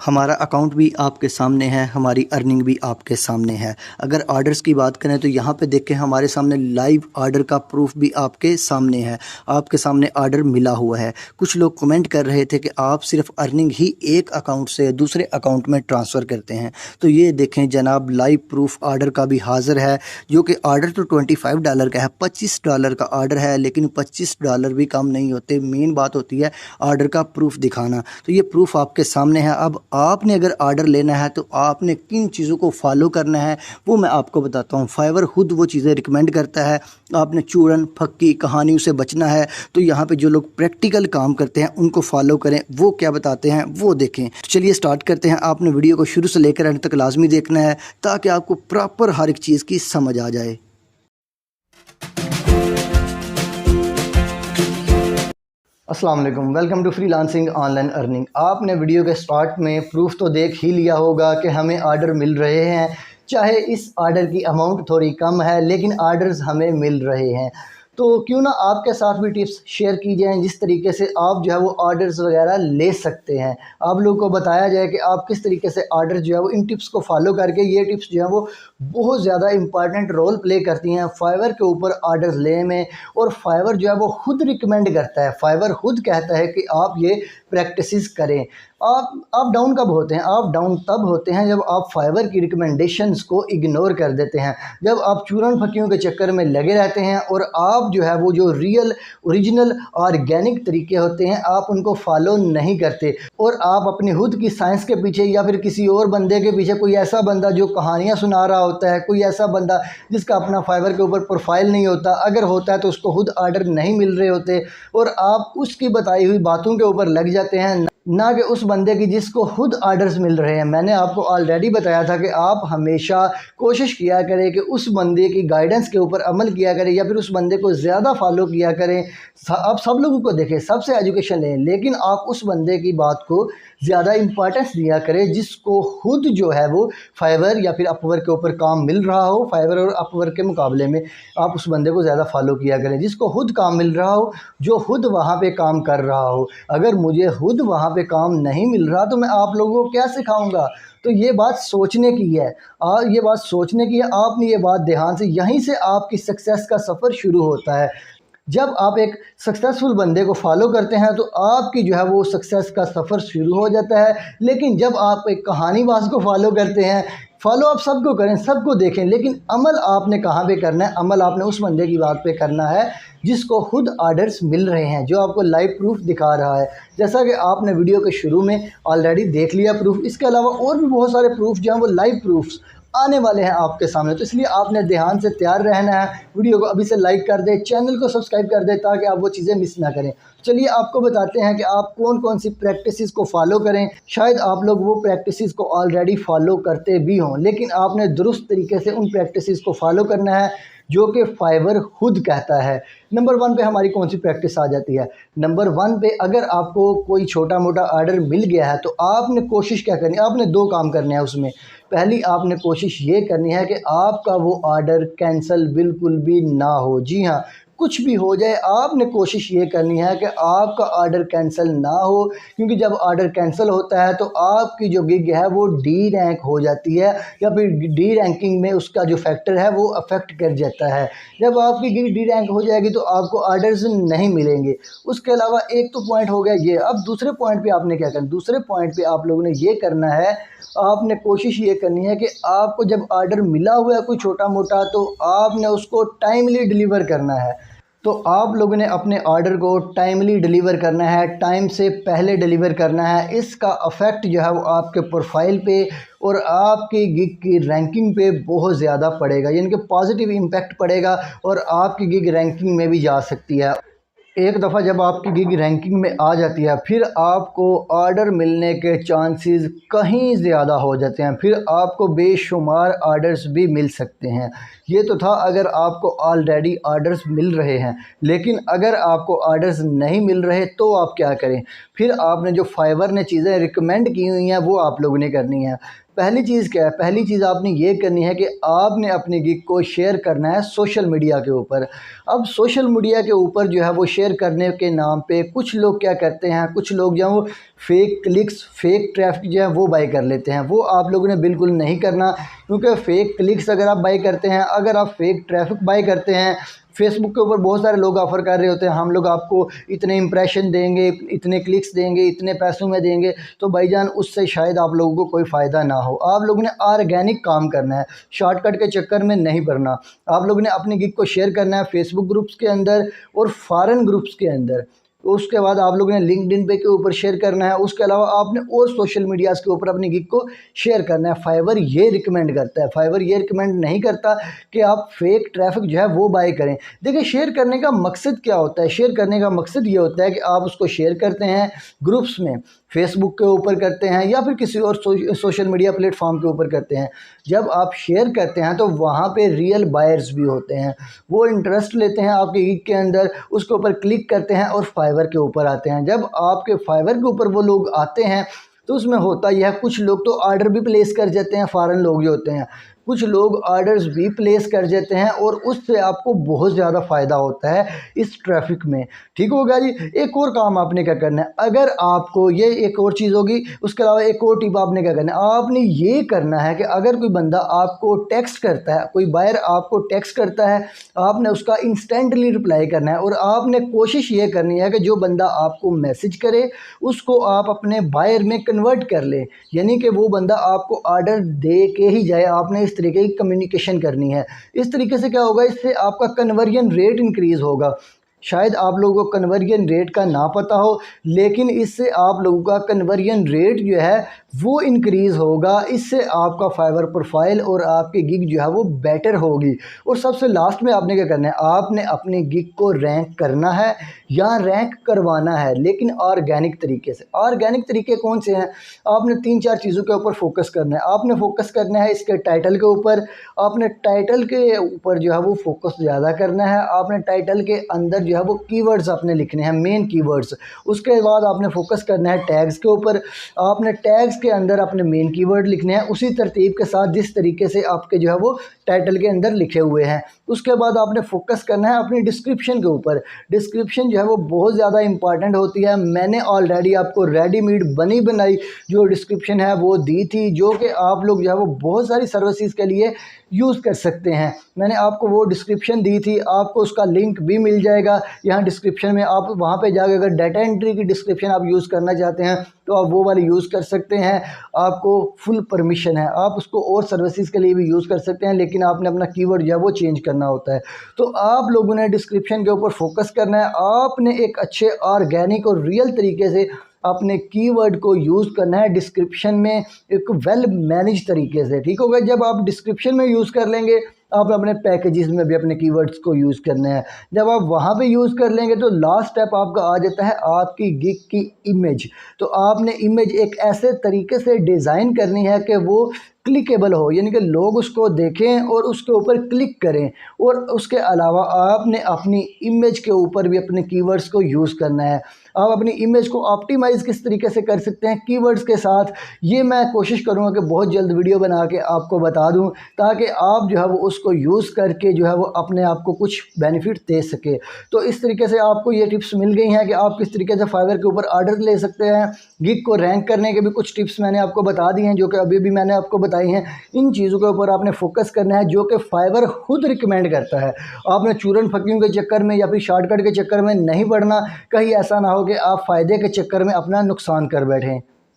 हमारा अकाउंट भी आपके सामने है, हमारी अर्निंग भी आपके सामने है। अगर ऑर्डर्स की बात करें तो यहाँ पे देखें हमारे सामने लाइव ऑर्डर का प्रूफ भी आपके सामने है। आपके सामने ऑर्डर मिला हुआ है। कुछ लोग कमेंट कर रहे थे कि आप सिर्फ अर्निंग ही एक अकाउंट से दूसरे अकाउंट में ट्रांसफ़र करते हैं। तो ये देखें जनाब, लाइव प्रूफ ऑर्डर का भी हाज़िर है, जो कि ऑर्डर तो $25 का है, $25 का ऑर्डर है, लेकिन $25 भी कम नहीं होते। मेन बात होती है ऑर्डर का प्रूफ दिखाना। तो ये प्रूफ आपके सामने है। अब आपने अगर ऑर्डर लेना है तो आपने किन चीज़ों को फॉलो करना है वो मैं आपको बताता हूँ। फाइवर खुद वो चीज़ें रिकमेंड करता है। आपने चूरन फक्की कहानियों से बचना है। तो यहाँ पे जो लोग प्रैक्टिकल काम करते हैं उनको फॉलो करें। वो क्या बताते हैं वो देखें। तो चलिए स्टार्ट करते हैं। आपने वीडियो को शुरू से लेकर अंत तक लाजमी देखना है ताकि आपको प्रॉपर हर एक चीज़ की समझ आ जाए। अस्सलाम वालेकुम, welcome to freelancing online earning. आपने वीडियो के स्टार्ट में प्रूफ तो देख ही लिया होगा कि हमें ऑर्डर मिल रहे हैं, चाहे इस ऑर्डर की अमाउंट थोड़ी कम है लेकिन ऑर्डर्स हमें मिल रहे हैं। तो क्यों ना आपके साथ भी टिप्स शेयर की जाएँ जिस तरीके से आप जो है वो ऑर्डर्स वगैरह ले सकते हैं। आप लोगों को बताया जाए कि आप किस तरीके से ऑर्डर जो है वो इन टिप्स को फॉलो करके, ये टिप्स जो है वो बहुत ज़्यादा इंपॉर्टेंट रोल प्ले करती हैं फाइवर के ऊपर ऑर्डर्स लेने में। और फाइवर जो है वो खुद रिकमेंड करता है, फाइवर खुद कहता है कि आप ये प्रैक्टिसेस करें। आप डाउन कब होते हैं? आप डाउन तब होते हैं जब आप फाइवर की रिकमेंडेशंस को इग्नोर कर देते हैं, जब आप चूरन फकियों के चक्कर में लगे रहते हैं और आप जो है वो जो रियल ओरिजिनल ऑर्गेनिक तरीके होते हैं आप उनको फॉलो नहीं करते और आप अपनी खुद की साइंस के पीछे या फिर किसी और बंदे के पीछे, कोई ऐसा बंदा जो कहानियाँ सुना रहा होता है, कोई ऐसा बंदा जिसका अपना फाइवर के ऊपर प्रोफाइल नहीं होता, अगर होता है तो उसको खुद ऑर्डर नहीं मिल रहे होते और आप उसकी बताई हुई बातों के ऊपर लग जाते हैं, ना कि उस बंदे की जिसको खुद ऑर्डर्स मिल रहे हैं। मैंने आपको ऑलरेडी बताया था कि आप हमेशा कोशिश किया करें कि उस बंदे की गाइडेंस के ऊपर अमल किया करें या फिर उस बंदे को ज़्यादा फॉलो किया करें। आप सब लोगों को देखें, सबसे एजुकेशन लें, लेकिन आप उस बंदे की बात को ज़्यादा इंपॉर्टेंस दिया करें जिसको खुद जो है वो फाइवर या फिर अपवर्क के ऊपर काम मिल रहा हो। फाइवर और अपवर्क के मुकाबले में आप उस बंदे को ज़्यादा फॉलो किया करें जिसको खुद काम मिल रहा हो, जो खुद वहाँ पे काम कर रहा हो। अगर मुझे खुद वहाँ पे काम नहीं मिल रहा तो मैं आप लोगों को क्या सिखाऊंगा? तो ये बात सोचने की है, और ये बात सोचने की है। आपने ये बात ध्यान से, यहीं से आपकी सक्सेस का सफ़र शुरू होता है। जब आप एक सक्सेसफुल बंदे को फॉलो करते हैं तो आपकी जो है वो सक्सेस का सफ़र शुरू हो जाता है। लेकिन जब आप एक कहानीबाज को फॉलो करते हैं, फॉलो आप सबको करें, सबको देखें, लेकिन अमल आपने कहाँ पे करना है? अमल आपने उस बंदे की बात पे करना है जिसको खुद ऑर्डर्स मिल रहे हैं, जो आपको लाइव प्रूफ दिखा रहा है। जैसा कि आपने वीडियो के शुरू में ऑलरेडी देख लिया प्रूफ, इसके अलावा और भी बहुत सारे प्रूफ जो हैं वो लाइव प्रूफ्स आने वाले हैं आपके सामने। तो इसलिए आपने ध्यान से तैयार रहना है। वीडियो को अभी से लाइक कर दें, चैनल को सब्सक्राइब कर दें ताकि आप वो चीज़ें मिस ना करें। चलिए आपको बताते हैं कि आप कौन कौन सी प्रैक्टिसेस को फॉलो करें। शायद आप लोग वो प्रैक्टिसेस को ऑलरेडी फॉलो करते भी हों, लेकिन आपने दुरुस्त तरीके से उन प्रैक्टिसेस को फॉलो करना है जो कि फाइवर खुद कहता है। नंबर 1 पे हमारी कौन सी प्रैक्टिस आ जाती है? नंबर 1 पे अगर आपको कोई छोटा मोटा ऑर्डर मिल गया है तो आपने कोशिश क्या करनी है? आपने 2 काम करने हैं उसमें। पहली आपने कोशिश ये करनी है कि आपका वो ऑर्डर कैंसिल बिल्कुल भी ना हो। जी हाँ, कुछ भी हो जाए आपने कोशिश ये करनी है कि आपका ऑर्डर कैंसिल ना हो, क्योंकि जब ऑर्डर कैंसिल होता है तो आपकी जो गिग है वो डी रैंक हो जाती है या फिर डी रैंकिंग में उसका जो फैक्टर है वो अफेक्ट कर जाता है। जब आपकी गिग डी रैंक हो जाएगी तो आपको ऑर्डर्स नहीं मिलेंगे। उसके अलावा एक तो पॉइंट हो गया ये। अब दूसरे पॉइंट पे आपने क्या करना? दूसरे पॉइंट पे आप लोगों ने ये करना है, आपने कोशिश ये करनी है कि आपको जब ऑर्डर मिला हुआ है कोई छोटा मोटा तो आपने उसको टाइमली डिलीवर करना है। तो आप लोगों ने अपने ऑर्डर को टाइमली डिलीवर करना है, टाइम से पहले डिलीवर करना है। इसका इफ़ेक्ट जो है वो आपके प्रोफाइल पे और आपकी गिग की रैंकिंग पे बहुत ज़्यादा पड़ेगा, यानी कि पॉजिटिव इम्पैक्ट पड़ेगा और आपकी गिग रैंकिंग में भी जा सकती है। एक दफ़ा जब आपकी गिग रैंकिंग में आ जाती है फिर आपको ऑर्डर मिलने के चांसेस कहीं ज़्यादा हो जाते हैं, फिर आपको बेशुमार ऑर्डर्स भी मिल सकते हैं। ये तो था अगर आपको ऑलरेडी ऑर्डर्स मिल रहे हैं, लेकिन अगर आपको ऑर्डर्स नहीं मिल रहे तो आप क्या करें? फिर आपने जो फाइवर ने चीज़ें रिकमेंड की हुई हैं वो आप लोगों ने करनी है। पहली चीज़ क्या है, पहली चीज़ आपने ये करनी है कि आपने अपनी गिग को शेयर करना है सोशल मीडिया के ऊपर। अब सोशल मीडिया के ऊपर जो है वो शेयर करने के नाम पे कुछ लोग क्या करते हैं, कुछ लोग जो है वो फेक क्लिक्स, फेक ट्रैफिक जो है वो बाई कर लेते हैं। वो आप लोगों ने बिल्कुल नहीं करना, क्योंकि फ़ेक क्लिक्स अगर आप बाई करते हैं, अगर आप फेक ट्रैफिक बाई करते हैं, फेसबुक के ऊपर बहुत सारे लोग ऑफ़र कर रहे होते हैं, हम लोग आपको इतने इंप्रेशन देंगे, इतने क्लिक्स देंगे, इतने पैसों में देंगे, तो भाईजान उससे शायद आप लोगों को कोई फ़ायदा ना हो। आप लोगों ने ऑर्गेनिक काम करना है, शॉर्टकट के चक्कर में नहीं पड़ना। आप लोगों ने अपनी गिग को शेयर करना है फेसबुक ग्रुप्स के अंदर और फॉरेन ग्रुप्स के अंदर। उसके बाद आप लोगों ने लिंक्डइन पे के ऊपर शेयर करना है। उसके अलावा आपने और सोशल मीडियाज़ के ऊपर अपनी गिग को शेयर करना है। फाइवर ये रिकमेंड करता है, फाइवर ये रिकमेंड नहीं करता कि आप फेक ट्रैफिक जो है वो बाय करें। देखिए, शेयर करने का मकसद क्या होता है? शेयर करने का मकसद ये होता है कि आप उसको शेयर करते हैं ग्रुप्स में, फेसबुक के ऊपर करते हैं या फिर किसी और सोशल मीडिया प्लेटफॉर्म के ऊपर करते हैं। जब आप शेयर करते हैं तो वहाँ पे रियल बायर्स भी होते हैं, वो इंटरेस्ट लेते हैं आपके गिग के अंदर, उसके ऊपर क्लिक करते हैं और फाइवर के ऊपर आते हैं। जब आपके फाइवर के ऊपर वो लोग आते हैं तो उसमें होता यह है, कुछ लोग तो ऑर्डर भी प्लेस कर जाते हैं, फॉरेन लोग जो होते हैं, कुछ लोग ऑर्डर्स भी प्लेस कर देते हैं और उससे आपको बहुत ज़्यादा फ़ायदा होता है इस ट्रैफिक में। ठीक होगा जी। एक और काम आपने क्या करना है, अगर आपको ये एक और चीज़ होगी, उसके अलावा एक और टिप आपने क्या करना है, आपने ये करना है कि अगर कोई बंदा आपको टेक्स्ट करता है, कोई बायर आपको टेक्स्ट करता है, आपने उसका इंस्टेंटली रिप्लाई करना है और आपने कोशिश ये करनी है कि जो बंदा आपको मैसेज करे उसको आप अपने बायर में कन्वर्ट कर ले, यानी कि वो बंदा आपको ऑर्डर दे के ही जाए। आपने इस तरीके की कम्युनिकेशन करनी है। इस तरीके से क्या होगा, इससे आपका कन्वर्जन रेट इंक्रीज़ होगा। शायद आप लोगों को कन्वर्जन रेट का ना पता हो, लेकिन इससे आप लोगों का कन्वर्जन रेट जो है वो इंक्रीज़ होगा। इससे आपका फाइवर प्रोफाइल और आपकी गिग जो है वो बेटर होगी। और सबसे लास्ट में आपने क्या करना है, आपने अपनी गिग को रैंक करना है या रैंक करवाना है, लेकिन ऑर्गेनिक तरीके से। ऑर्गेनिक तरीके कौन से हैं? आपने 3-4 चीज़ों के ऊपर फोकस करना है। आपने फोकस करना है इसके टाइटल के ऊपर, आपने टाइटल के ऊपर जो है वो फोकस ज़्यादा करना है। आपने टाइटल के अंदर जो है वो कीवर्ड्स आपने लिखने हैं, मेन कीवर्ड्स। उसके बाद आपने फोकस करना है टैग्स के ऊपर। आपने टैग्स के अंदर अपने मेन कीवर्ड लिखने हैं उसी तरतीब के साथ जिस तरीके से आपके जो है वो टाइटल के अंदर लिखे हुए हैं। उसके बाद आपने फोकस करना है अपनी डिस्क्रिप्शन के ऊपर। डिस्क्रिप्शन जो है वो बहुत ज़्यादा इंपॉर्टेंट होती है। मैंने ऑलरेडी आपको रेडीमेड बनी बनाई जो डिस्क्रिप्शन है वो दी थी, जो कि आप लोग जो है वो बहुत सारी सर्विसेज के लिए यूज़ कर सकते हैं। मैंने आपको वो डिस्क्रिप्शन दी थी, आपको उसका लिंक भी मिल जाएगा यहाँ डिस्क्रिप्शन में। आप वहाँ पे जाकर अगर डाटा एंट्री की डिस्क्रिप्शन आप यूज़ करना चाहते हैं तो आप वो वाली यूज़ कर सकते हैं। आपको फुल परमिशन है, आप उसको और सर्विसेज के लिए भी यूज़ कर सकते हैं, लेकिन आपने अपना कीवर्ड जो है वो चेंज करना होता है। तो आप लोगों ने डिस्क्रिप्शन के ऊपर फोकस करना है। आपने एक अच्छे ऑर्गेनिक और रियल तरीके से अपने कीवर्ड को यूज़ करना है डिस्क्रिप्शन में, एक वेल मैनेज तरीके से। ठीक होगा। जब आप डिस्क्रिप्शन में यूज़ कर लेंगे, आप अपने पैकेजेस में भी अपने कीवर्ड्स को यूज़ करना है। जब आप वहाँ पे यूज़ कर लेंगे तो लास्ट स्टेप आपका आ जाता है आपकी गिग की इमेज। तो आपने इमेज एक ऐसे तरीके से डिज़ाइन करनी है कि वो क्लिकेबल हो, यानी कि लोग उसको देखें और उसके ऊपर क्लिक करें। और उसके अलावा आपने अपनी इमेज के ऊपर भी अपने कीवर्ड्स को यूज़ करना है। आप अपनी इमेज को ऑप्टिमाइज़ किस तरीके से कर सकते हैं कीवर्ड्स के साथ, ये मैं कोशिश करूँगा कि बहुत जल्द वीडियो बना के आपको बता दूँ, ताकि आप जो है वो उसको यूज़ करके जो है वो अपने आप को कुछ बेनिफिट दे सके। तो इस तरीके से आपको ये टिप्स मिल गई हैं कि आप किस तरीके से फाइवर के ऊपर ऑर्डर ले सकते हैं। गिग को रैंक करने के भी कुछ टिप्स मैंने आपको बता दी हैं, जो कि अभी भी मैंने आपको बताई हैं। इन चीज़ों के ऊपर आपने फोकस करना है जो कि फाइवर खुद रिकमेंड करता है। आपने चूरन फकियों के चक्कर में या फिर शॉर्टकट के चक्कर में नहीं पड़ना, कहीं ऐसा ना हो कि आप फ़ायदे के चक्कर में अपना नुकसान कर बैठें।